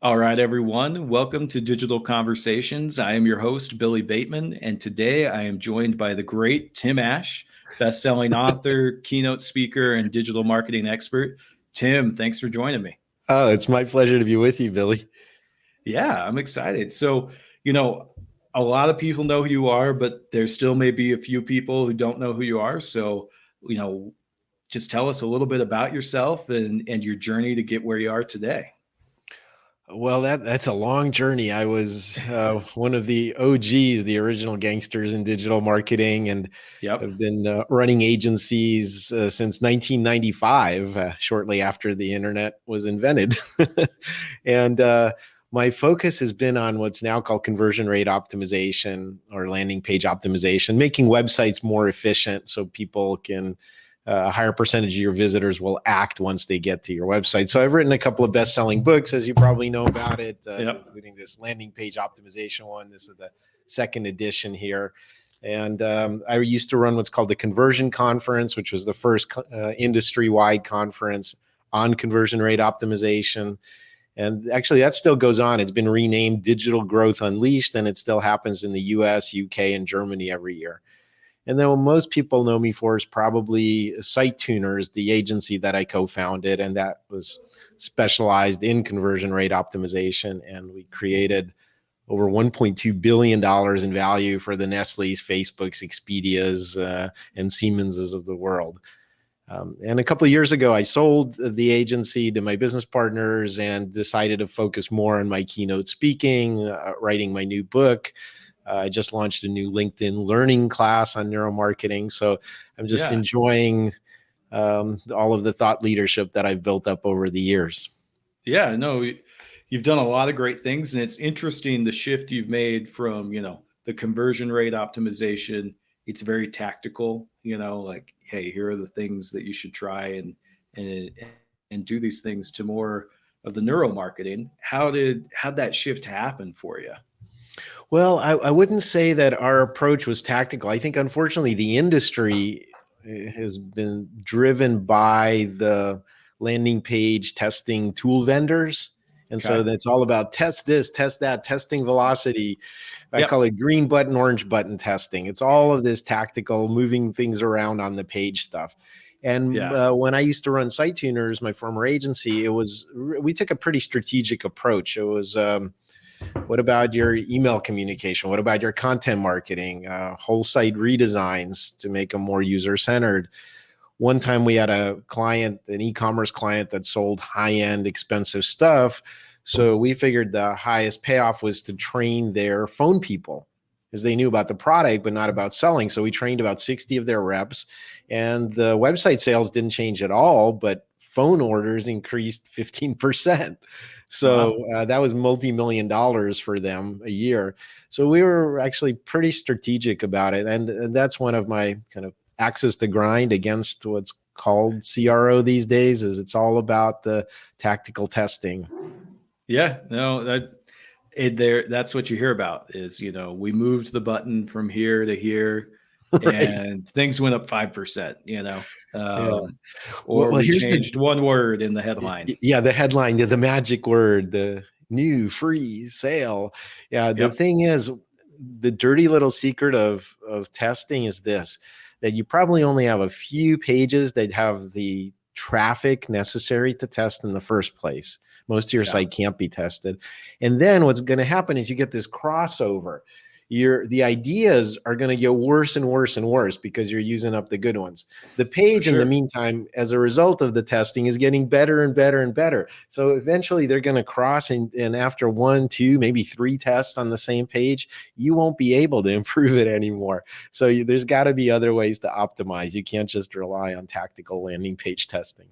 All right, everyone. Welcome to Digital Conversations. I am your host, Billy Bateman, and today I am joined by the great Tim Ash, best-selling author, keynote speaker, and digital marketing expert. Tim, thanks for joining me. Oh, it's my pleasure to be with you, Billy. Yeah, I'm excited. You know, a lot of people know who you are, but there still may be a few people who don't know who you are. You know, just tell us a little bit about yourself and your journey to get where you are today. Well, that's a long journey. I was one of the OGs, the original gangsters in digital marketing, and Yep. have been running agencies since 1995, shortly after the internet was invented. and My focus has been on what's now called conversion rate optimization or landing page optimization, making websites more efficient so people can a higher percentage of your visitors will act once they get to your website. So I've written a couple of best-selling books, as you probably know about it, Yep. including this landing page optimization one. This is the second edition here. And I used to run what's called the Conversion Conference, which was the first industry-wide conference on conversion rate optimization. And actually, that still goes on. It's been renamed Digital Growth Unleashed, and it still happens in the US, UK, and Germany every year. And then what most people know me for is probably Site Tuners, the agency that I co-founded, and that was specialized in conversion rate optimization. And we created over $1.2 billion in value for the Nestle's, Facebook's, Expedia's, and Siemens's of the world. And a couple of years ago, I sold the agency to my business partners and decided to focus more on my keynote speaking, writing my new book. I just launched a new LinkedIn learning class on neuromarketing. So I'm just Yeah. enjoying all of the thought leadership that I've built up over the years. Yeah, no, you've done a lot of great things, and it's interesting the shift you've made from, the conversion rate optimization. It's very tactical, like, hey, here are the things that you should try and and do these things to more of the neuromarketing. How'd that shift happen for you? Well, I wouldn't say that our approach was tactical. I think, unfortunately, the industry has been driven by the landing page testing tool vendors. And so Okay. that's all about test this, test that, testing velocity. I Yep. call it green button, orange button testing. It's all of this tactical, moving things around on the page stuff. And Yeah. when I used to run Site Tuners, my former agency, we took a pretty strategic approach. It was what about your email communication? What about your content marketing? Whole site redesigns to make them more user-centered. One time we had a client, an e-commerce client that sold high-end expensive stuff. So we figured the highest payoff was to train their phone people because they knew about the product, but not about selling. So we trained about 60 of their reps, and the website sales didn't change at all, but phone orders increased 15%. So Wow. that was multi-million dollars for them a year. So we were actually pretty strategic about it. And that's one of my kind of axis to grind against what's called CRO these days, is it's all about the tactical testing. Yeah. No, that's what you hear about is, we moved the button from here to here Right. and things went up 5%, Yeah. or Well, we here's changed one word in the headline. yeah, the headline, the magic word, the new free sale. Yeah. The Yep. thing is, the dirty little secret of testing is this, that you probably only have a few pages that have the traffic necessary to test in the first place. Most of your Yeah. site can't be tested. And then what's going to happen is you get this crossover. The ideas are going to get worse and worse and worse because you're using up the good ones. The For page, in the sure. meantime, as a result of the testing, is getting better and better and better. So eventually they're going to cross, and after one, two, maybe three tests on the same page, you won't be able to improve it anymore. So there's got to be other ways to optimize. You can't just rely on tactical landing page testing.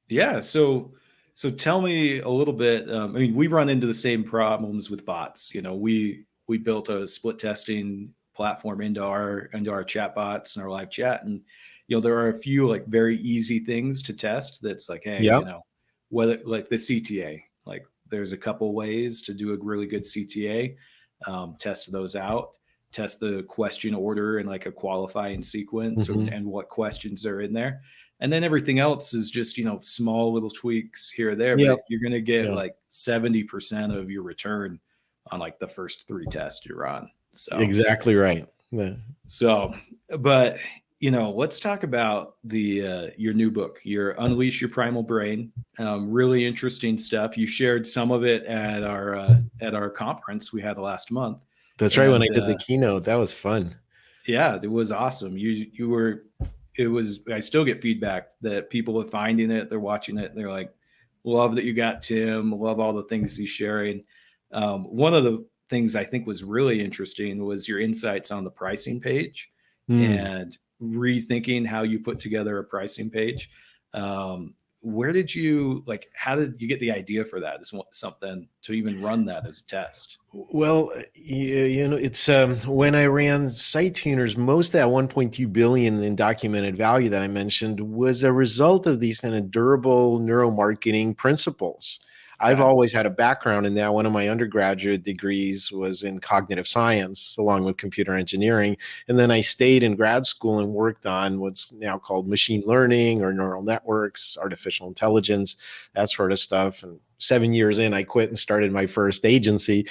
Yeah. So tell me a little bit. I mean, we run into the same problems with bots. We built a split testing platform into our chat bots and our live chat, and there are a few like very easy things to test. That's like, hey, Yeah. whether like the CTA, like there's a couple ways to do a really good CTA. Test those out. test the question order in like a qualifying sequence, and what questions are in there. And then everything else is just, small little tweaks here or there, Yep. but you're going to get Yeah. like 70% of your return on like the first 3 tests you're on. Exactly right. Yeah. So, but let's talk about the your new book, your Unleash Your Primal Brain. Really interesting stuff. You shared some of it at our conference we had last month, That's right. When and I did the keynote, that was fun. yeah, it was awesome. You were. It was. I still get feedback that people are finding it, they're watching it, they're like, love that you got Tim. Love all the things he's sharing. One of the things I think was really interesting was your insights on the pricing page Mm. and rethinking how you put together a pricing page. Where did you how did you get the idea for that? Is something to even run that as a test? Well, it's when I ran Site Tuners, most of that 1.2 billion in documented value that I mentioned was a result of these kind of durable neuromarketing principles. I've Okay. always had a background in that. One of my undergraduate degrees was in cognitive science, along with computer engineering. And then I stayed in grad school and worked on what's now called machine learning or neural networks, artificial intelligence, that sort of stuff. And 7 years in, I quit and started my first agency.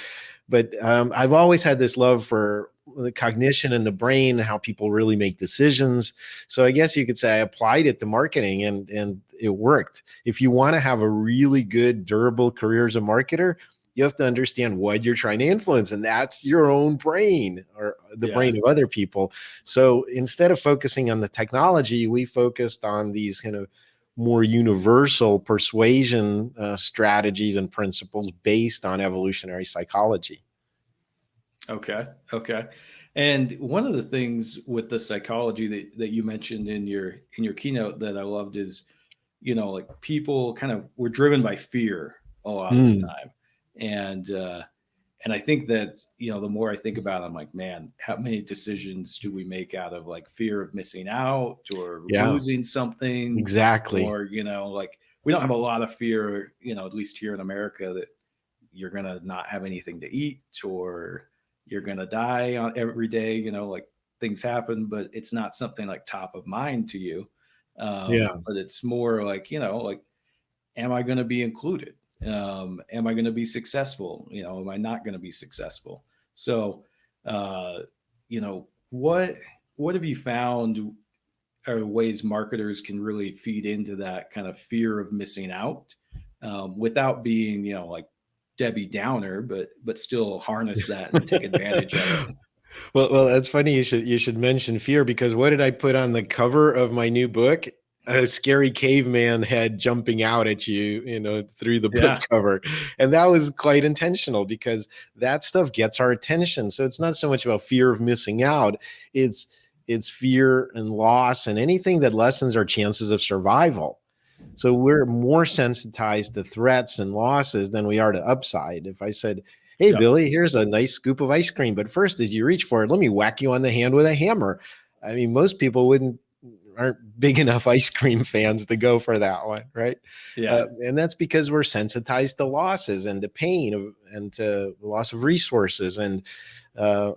But I've always had this love for the cognition and the brain, how people really make decisions. So I guess you could say I applied it to marketing, and it worked. If you want to have a really good, durable career as a marketer, you have to understand what you're trying to influence, and that's your own brain or the Yeah. brain of other people. So instead of focusing on the technology, we focused on these kind of more universal persuasion strategies and principles based on evolutionary psychology. Okay. Okay. And one of the things with the psychology that you mentioned in your keynote that I loved is, like people kind of were driven by fear a lot of the Mm, time. And I think that, the more I think about it, I'm like, man, how many decisions do we make out of like fear of missing out or yeah, losing something? exactly. Or, like we don't have a lot of fear, at least here in America, that you're going to not have anything to eat or you're going to die on every day, like things happen, but it's not something like top of mind to you. Yeah. But it's more like, am I going to be included? Am I going to be successful? Am I not going to be successful? So, uh, what have you found are ways marketers can really feed into that kind of fear of missing out, without being, like Debbie Downer, but still harness that and take advantage of it. Well, that's funny. You should mention fear, because what did I put on the cover of my new book? A scary caveman head jumping out at you, through the book Yeah, cover. And that was quite intentional, because that stuff gets our attention. So it's not so much about fear of missing out. It's fear and loss and anything that lessens our chances of survival. So we're more sensitized to threats and losses than we are to upside. If I said, "Hey, yeah, Billy, here's a nice scoop of ice cream, but first, as you reach for it, let me whack you on the hand with a hammer." I mean, most people aren't big enough ice cream fans to go for that one, right? yeah, And that's because we're sensitized to losses and to pain and to loss of resources and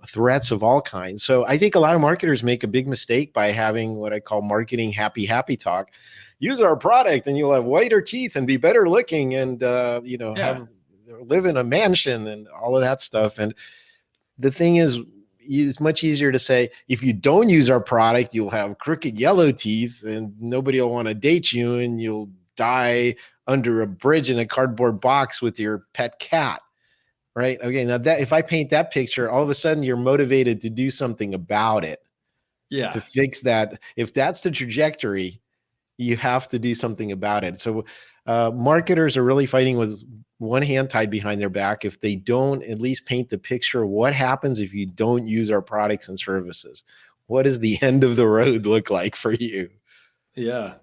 threats of all kinds. So I think a lot of marketers make a big mistake by having what I call marketing happy talk. Use our product and you'll have whiter teeth and be better looking and yeah, have live in a mansion and all of that stuff. And the thing is, it's much easier to say, if you don't use our product, you'll have crooked yellow teeth and nobody will want to date you and you'll die under a bridge in a cardboard box with your pet cat. Right. Okay. Now that if I paint that picture, all of a sudden you're motivated to do something about it, to yeah, fix that. If that's the trajectory, you have to do something about it. So marketers are really fighting with one hand tied behind their back if they don't at least paint the picture of what happens if you don't use our products and services. What does the end of the road look like for you? yeah.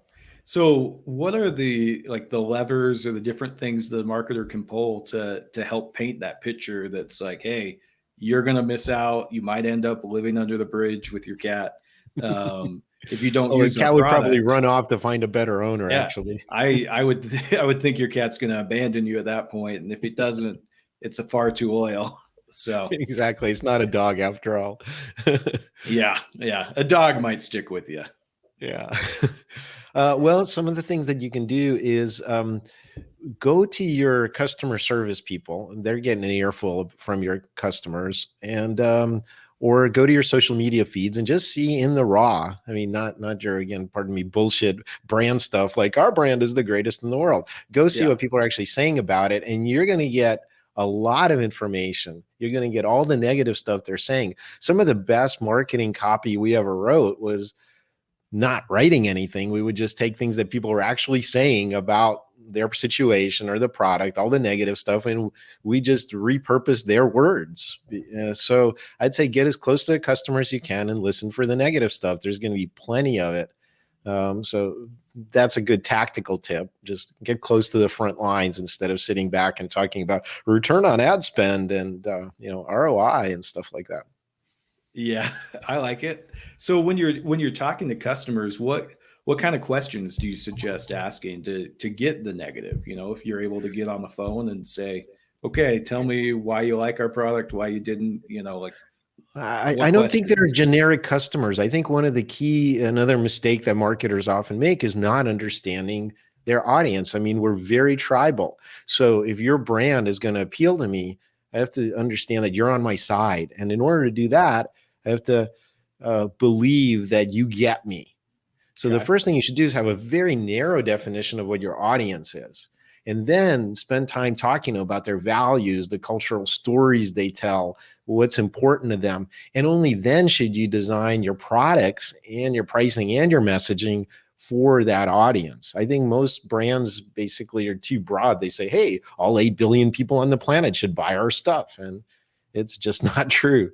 So what are the levers or the different things the marketer can pull to help paint that picture that's like, hey, you're gonna miss out. You might end up living under the bridge with your cat, if you don't Oh, the use our cat would probably product. run off to find a better owner, Yeah, actually. I would I would think your cat's gonna abandon you at that point, and if it doesn't, it's a far too loyal. So Exactly. It's not a dog after all. yeah, yeah, a dog might stick with you. Yeah. Well, some of the things that you can do is go to your customer service people. They're getting an earful from your customers, and or go to your social media feeds and just see in the raw. I mean, not your, again, pardon me, bullshit brand stuff like our brand is the greatest in the world. Go see Yeah, what people are actually saying about it, and you're going to get a lot of information. You're going to get all the negative stuff they're saying. Some of the best marketing copy we ever wrote was not writing anything. We would just take things that people were actually saying about their situation or the product, all the negative stuff, and we just repurpose their words. So I'd say get as close to the customer as you can and listen for the negative stuff. There's going to be plenty of it. So that's a good tactical tip. Just get close to the front lines instead of sitting back and talking about return on ad spend and ROI and stuff like that. yeah, I like it. So when you're talking to customers, what kind of questions do you suggest asking to get the negative? You know, if you're able to get on the phone and say, okay, tell me why you like our product, why you didn't, like I what don't think they're questions? generic customers. I think one of the key, another mistake that marketers often make is not understanding their audience. I mean, we're very tribal. So if your brand is going to appeal to me, I have to understand that you're on my side. And in order to do that, I have to believe that you get me. So the Okay. first thing you should do is have a very narrow definition of what your audience is. And then spend time talking about their values, the cultural stories they tell, what's important to them. And only then should you design your products and your pricing and your messaging for that audience. I think most brands basically are too broad. They say, hey, all 8 billion people on the planet should buy our stuff. And it's just not true.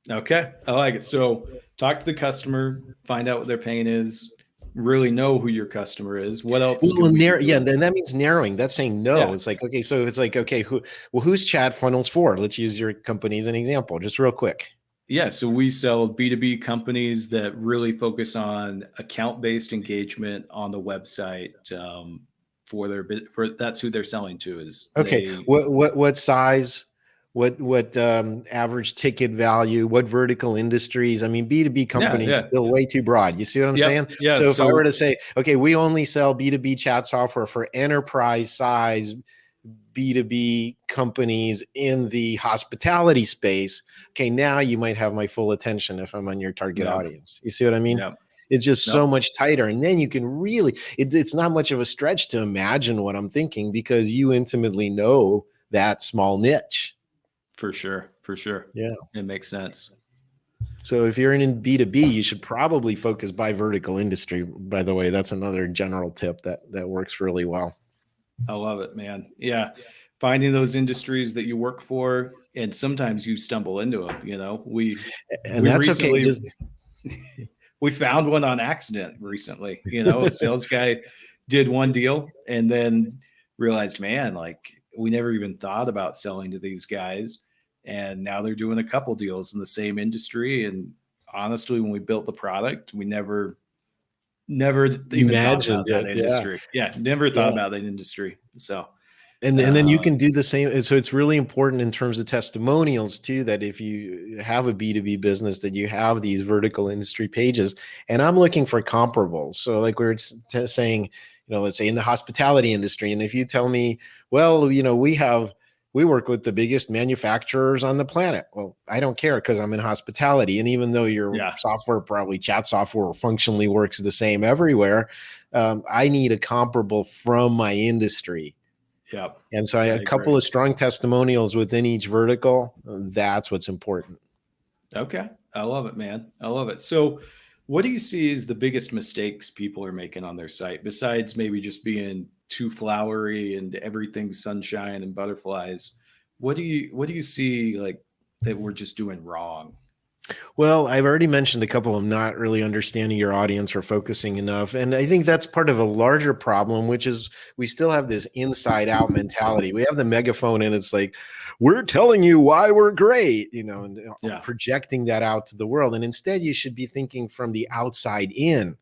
Okay. I like it. So talk to the customer, find out what their pain is, really know who your customer is. What else Well, can we be yeah, doing? then that means narrowing. That's saying no. Yeah. It's like, okay, so it's like, okay, who's chat funnels for? Let's use your company as an example, just real quick. Yeah. So we sell B2B companies that really focus on account-based engagement on the website, for that's who they're selling to is Okay, they, what size, what average ticket value, what vertical industries? I mean, B2B yeah, companies yeah. still way too broad. You see what I'm Yep. saying? Yeah. So if I were So to say, okay, we only sell B2B chat software for enterprise size B2B companies in the hospitality space, okay, now you might have my full attention if I'm on your target yeah, audience. You see what I mean? yeah. It's just so Nope. much tighter. And then you can really, it's not much of a stretch to imagine what I'm thinking because you intimately know that small niche. For sure. For sure. Yeah. It makes sense. So if you're in B2B, you should probably focus by vertical industry. By the way, that's another general tip that works really well. I love it, man. Yeah. Finding those industries that you work for, and sometimes you stumble into them. And We that's okay. recently Just we found one on accident recently. A sales guy did one deal and then realized, man, like we never even thought about selling to these guys. And now they're doing a couple deals in the same industry. And honestly, when we built the product, we never even thought imagined about that it. Yeah. industry. Yeah, never thought Yeah. about that industry. So And then you uh, can do the same. So it's really important in terms of testimonials too, that if you have a B2B business, that you have these vertical industry pages. And I'm looking for comparables. So like we were saying, let's say in the hospitality industry. And if you tell me, well, we work with the biggest manufacturers on the planet. Well, I don't care because I'm in hospitality. And even though your yeah, software, probably chat software, functionally works the same everywhere, I need a comparable from my industry. yeah, And so I a couple agree. of strong testimonials within each vertical, that's what's important. Okay. I love it, man. I love it. So, what do you see as the biggest mistakes people are making on their site besides maybe just being too flowery and everything's sunshine and butterflies? What do you see like that we're just doing wrong? Well, I've already mentioned a couple of not really understanding your audience or focusing enough. And I think that's part of a larger problem, which is we still have this inside out mentality. We have the megaphone and it's like, we're telling you why we're great, and Yeah. projecting that out to the world. And instead, you should be thinking from the outside in.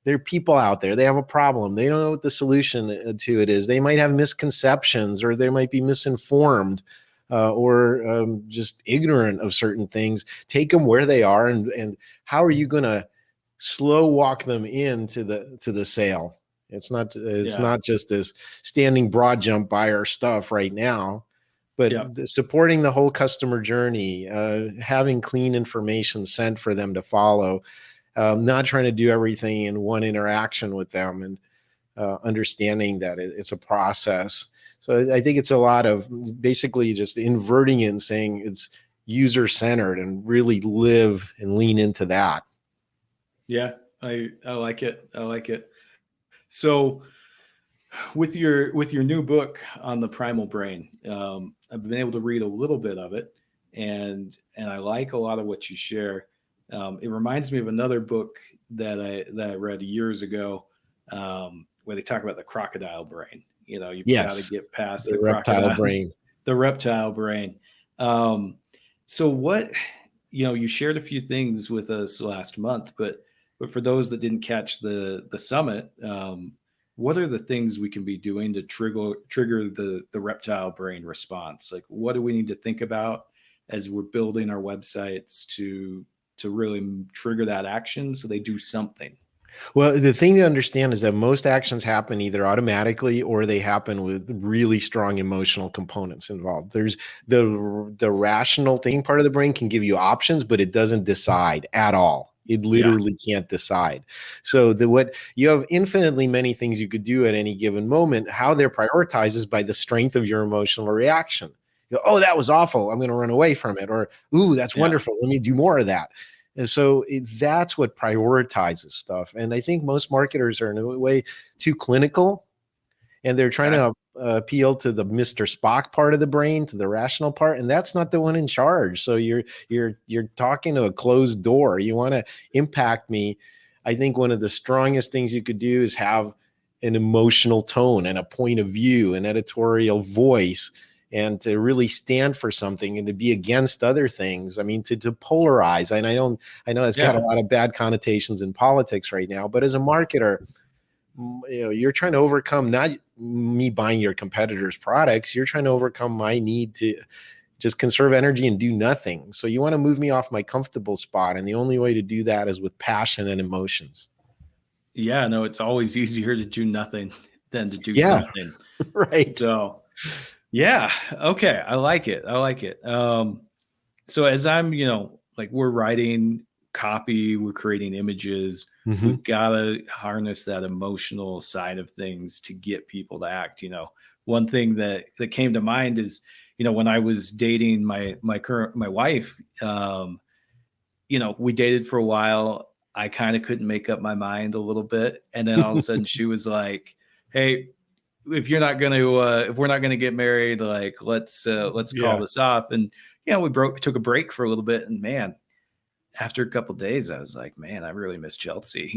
There are people out there, they have a problem. They don't know what the solution to it is. They might have misconceptions or they might be misinformed. or just ignorant of certain things. Take them where they are, and how are you going to slow walk them into the sale? It's Yeah. not just this standing broad jump buy our stuff right now, but Yeah. supporting the whole customer journey, having clean information sent for them to follow, not trying to do everything in one interaction with them, and understanding that it's a process. So I think it's a lot of basically just inverting it and saying it's user centered, and really live and lean into that. Yeah. I like it. I like it. So with your new book on the primal brain, I've been able to read a little bit of it, and I like a lot of what you share. It reminds me of another book that I read years ago, where they talk about the crocodile brain. You've got to Yes, get past the the reptile crocodile, brain. the reptile brain. Um, so you shared a few things with us last month, but for those that didn't catch the summit, what are the things we can be doing to trigger the reptile brain response? Like, what do we need to think about as we're building our websites to really trigger that action so they do something? Well, the thing to understand is that most actions happen either automatically or they happen with really strong emotional components involved. There's the rational thinking part of the brain can give you options, but it doesn't decide at all. It Yeah. literally can't decide. So what you have infinitely many things you could do at any given moment. How they're prioritized is by the strength of your emotional reaction. You go, oh, that was awful, I'm going to run away from it. Or, ooh, that's Yeah. wonderful, let me do more of that. And so that's what prioritizes stuff. And I think most marketers are in a way too clinical, and they're trying Okay. to appeal to the Mr. Spock part of the brain, to the rational part, and that's not the one in charge. So you're talking to a closed door. You want to impact me. I think one of the strongest things you could do is have an emotional tone and a point of view, an editorial voice, and to really stand for something and to be against other things. I mean, to polarize. And I know it's got a Yeah. lot of bad connotations in politics right now, but as a marketer, you're trying to overcome not me buying your competitors' products. You're trying to overcome my need to just conserve energy and do nothing. So you want to move me off my comfortable spot. And the only way to do that is with passion and emotions. Yeah. No, it's always easier to do nothing than to do Yeah, something. right. So yeah. Okay. I like it. I like it. So as I'm, like we're writing copy, we're creating images, Mm-hmm. we've got to harness that emotional side of things to get people to act. One thing that came to mind is, when I was dating my wife, we dated for a while. I kind of couldn't make up my mind a little bit. And then all of a sudden she was like, hey, if we're not gonna get married, like let's call Yeah. this off. And we took a break for a little bit, and man, after a couple of days I was like, man, I really miss Chelsea.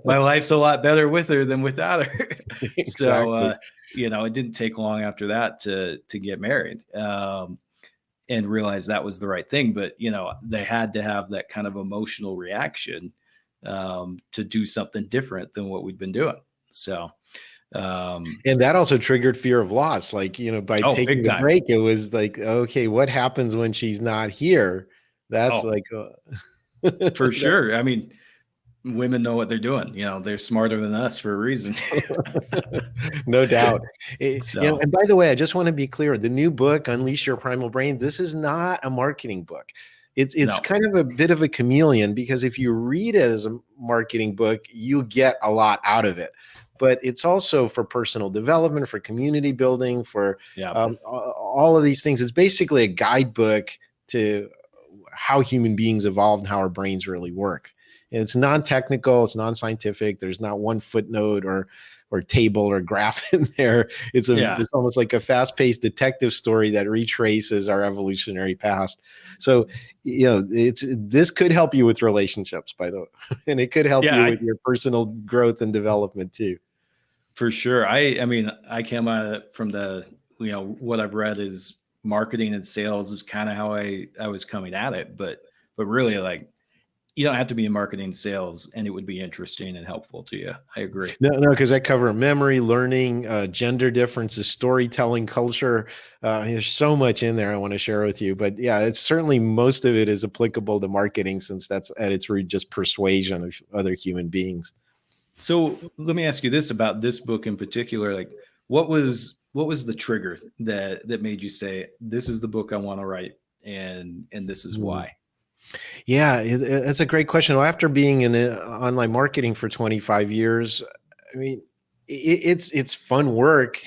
My life's a lot better with her than without her. So Exactly. it didn't take long after that to get married, and realize that was the right thing. But they had to have that kind of emotional reaction, to do something different than what we'd been doing. So And that also triggered fear of loss. Like, by oh, taking big the time. break, it was like, okay, what happens when she's not here? That's Oh, like, for sure. I mean, women know what they're doing. They're smarter than us for a reason. no doubt. So And by the way, I just want to be clear: the new book, "Unleash Your Primal Brain," this is not a marketing book. It's no. kind of a bit of a chameleon, because if you read it as a marketing book, you get a lot out of it. But it's also for personal development, for community building, for Yeah. all of these things. It's basically a guidebook to how human beings evolved and how our brains really work. And it's non-technical, it's non-scientific. There's not one footnote or table or graph in there. Yeah. It's almost like a fast-paced detective story that retraces our evolutionary past. So, this could help you with relationships, by the way, and it could help Yeah. you with your personal growth and development too. For sure. I mean, I came at it from what I've read is marketing and sales is kind of how I was coming at it, but really, like, you don't have to be in marketing sales, and it would be interesting and helpful to you. I agree. No, because I cover memory, learning, gender differences, storytelling, culture. There's so much in there I want to share with you. But yeah, it's certainly most of it is applicable to marketing, since that's at its root just persuasion of other human beings. So let me ask you this about this book in particular. Like, what was the trigger that made you say, this is the book I want to write, and this is Hmm. why? Yeah, that's a great question. Well, after being in online marketing for 25 years, I mean, it's fun work,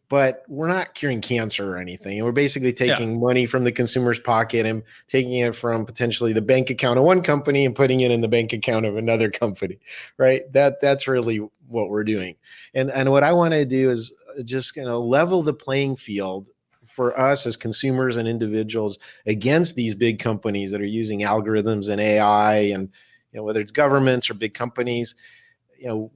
but we're not curing cancer or anything. And we're basically Yeah. taking money from the consumer's pocket and taking it from potentially the bank account of one company and putting it in the bank account of another company, right? That's really what we're doing. And what I want to do is just level the playing field for us as consumers and individuals against these big companies that are using algorithms and AI, and whether it's governments or big companies.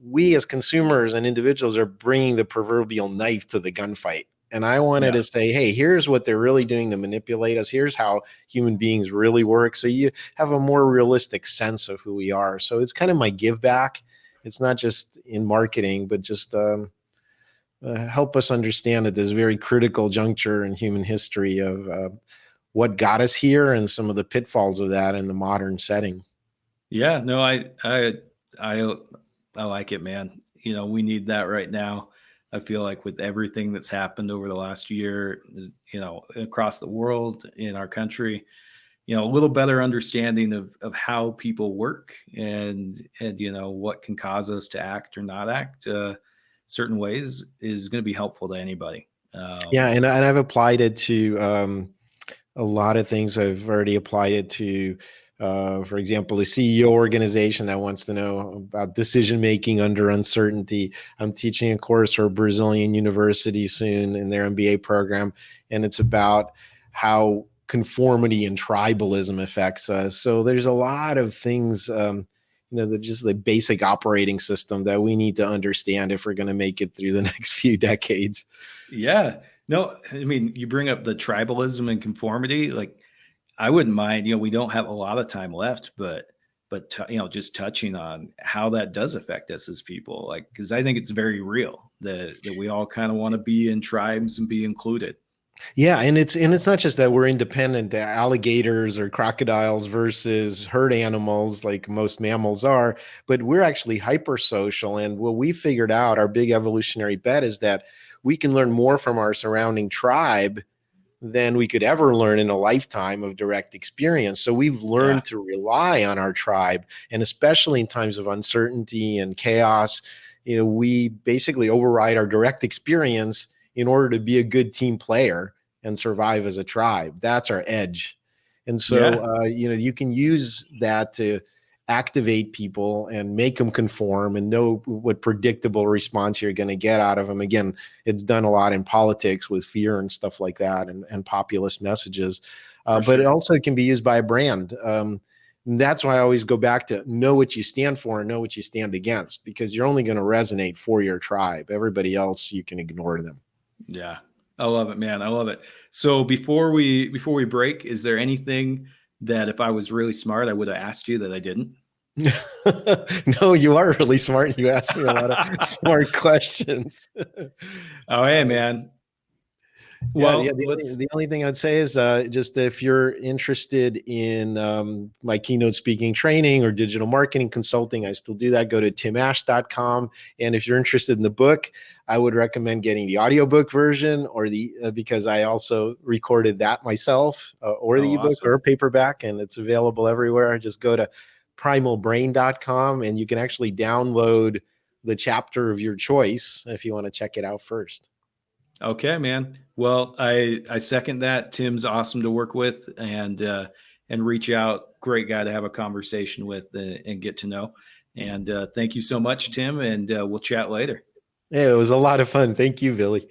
We as consumers and individuals are bringing the proverbial knife to the gunfight. And I wanted Yeah. to say, hey, here's what they're really doing to manipulate us. Here's how human beings really work. So you have a more realistic sense of who we are. So it's kind of my give back. It's not just in marketing, but just help us understand at this very critical juncture in human history of what got us here and some of the pitfalls of that in the modern setting. Yeah. No, I I like it, man. We need that right now. I feel like with everything that's happened over the last year, across the world, in our country, a little better understanding of how people work, and what can cause us to act or not act certain ways is going to be helpful to anybody. Yeah, and I've applied it to a lot of things. I've already applied it to, for example, a CEO organization that wants to know about decision making under uncertainty. I'm teaching a course for a Brazilian university soon in their MBA program, and it's about how conformity and tribalism affects us. So there's a lot of things. Just the basic operating system that we need to understand if we're going to make it through the next few decades. Yeah. No, I mean, you bring up the tribalism and conformity. Like, I wouldn't mind, we don't have a lot of time left, but just touching on how that does affect us as people, like, because I think it's very real that we all kind of want to be in tribes and be included. Yeah, and it's not just that we're independent alligators or crocodiles versus herd animals like most mammals are, but we're actually hypersocial. And what we figured out, our big evolutionary bet, is that we can learn more from our surrounding tribe than we could ever learn in a lifetime of direct experience. So we've Yeah. learned to rely on our tribe, and especially in times of uncertainty and chaos, we basically override our direct experience in order to be a good team player and survive as a tribe. That's our edge. And so, Yeah. you can use that to activate people and make them conform and know what predictable response you're going to get out of them. Again, it's done a lot in politics with fear and stuff like that, and populist messages. For But it sure. also can be used by a brand. That's why I always go back to know what you stand for and know what you stand against, because you're only going to resonate for your tribe. Everybody else, you can ignore them. Yeah. I love it, man. I love it. So before we break, is there anything that if I was really smart, I would have asked you that I didn't? No, you are really smart. You asked me a lot of smart questions. Oh, hey, man. Yeah. Well, let's. The only thing I'd say is just if you're interested in my keynote speaking training or digital marketing consulting, I still do that. Go to timash.com. And if you're interested in the book, I would recommend getting the audiobook version or because I also recorded that myself, or Oh, the ebook awesome. or paperback, and it's available everywhere. Just go to primalbrain.com and you can actually download the chapter of your choice if you want to check it out first. Okay, man. Well, I second that. Tim's awesome to work with, and reach out. Great guy to have a conversation with, and get to know. And thank you so much, Tim. And we'll chat later. Yeah, it was a lot of fun. Thank you, Billy.